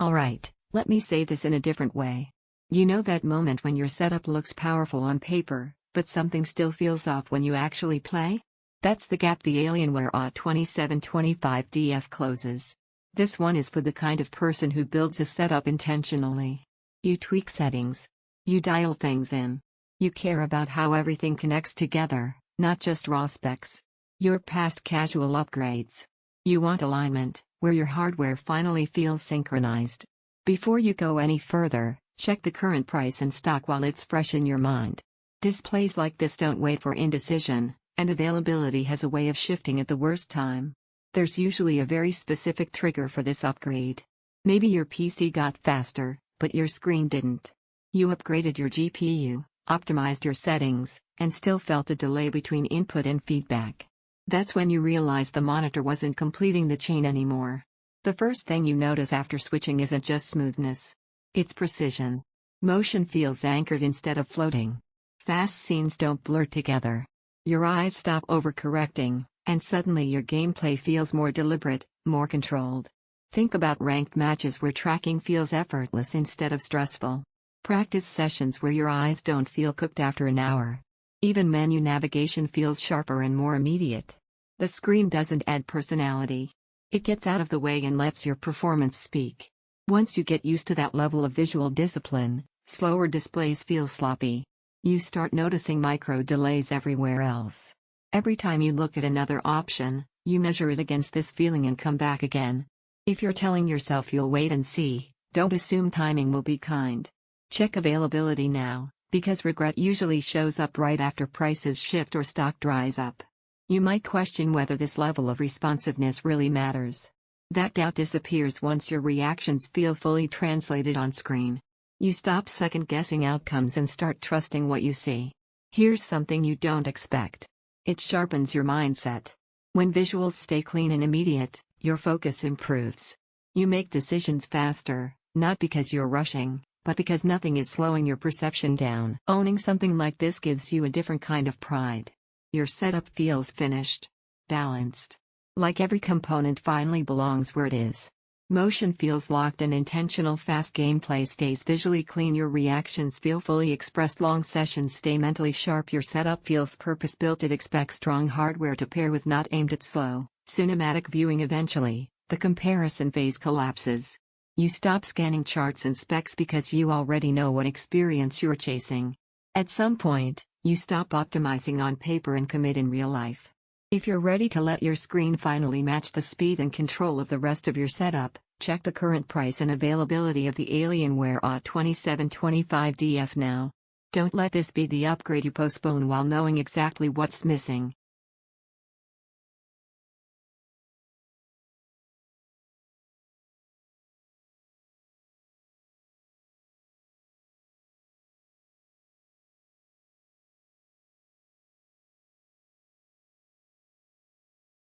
Alright, let me say this in a different way. You know that moment when your setup looks powerful on paper, but something still feels off when you actually play? That's the gap the Alienware AW2725DF closes. This one is for the kind of person who builds a setup intentionally. You tweak settings. You dial things in. You care about how everything connects together, not just raw specs. You're past casual upgrades. You want alignment, where your hardware finally feels synchronized. Before you go any further, check the current price and stock while it's fresh in your mind. Displays like this don't wait for indecision, and availability has a way of shifting at the worst time. There's usually a very specific trigger for this upgrade. Maybe your PC got faster, but your screen didn't. You upgraded your GPU, optimized your settings, and still felt a delay between input and feedback. That's when you realize the monitor wasn't completing the chain anymore. The first thing you notice after switching isn't just smoothness. It's precision. Motion feels anchored instead of floating. Fast scenes don't blur together. Your eyes stop overcorrecting, and suddenly your gameplay feels more deliberate, more controlled. Think about ranked matches where tracking feels effortless instead of stressful. Practice sessions where your eyes don't feel cooked after an hour. Even menu navigation feels sharper and more immediate. The screen doesn't add personality. It gets out of the way and lets your performance speak. Once you get used to that level of visual discipline, slower displays feel sloppy. You start noticing micro delays everywhere else. Every time you look at another option, you measure it against this feeling and come back again. If you're telling yourself you'll wait and see, don't assume timing will be kind. Check availability now, because regret usually shows up right after prices shift or stock dries up. You might question whether this level of responsiveness really matters. That doubt disappears once your reactions feel fully translated on screen. You stop second-guessing outcomes and start trusting what you see. Here's something you don't expect. It sharpens your mindset. When visuals stay clean and immediate, your focus improves. You make decisions faster, not because you're rushing, but because nothing is slowing your perception down. Owning something like this gives you a different kind of pride. Your setup feels finished, balanced. Like every component finally belongs where it is. Motion feels locked and intentional. Fast gameplay stays visually clean. Your reactions feel fully expressed. Long sessions stay mentally sharp. Your setup feels purpose-built. It expects strong hardware to pair with, not aimed at slow, cinematic viewing. Eventually, the comparison phase collapses. You stop scanning charts and specs because you already know what experience you're chasing. At some point, you stop optimizing on paper and commit in real life. If you're ready to let your screen finally match the speed and control of the rest of your setup, check the current price and availability of the Alienware AW2725DF now. Don't let this be the upgrade you postpone while knowing exactly what's missing.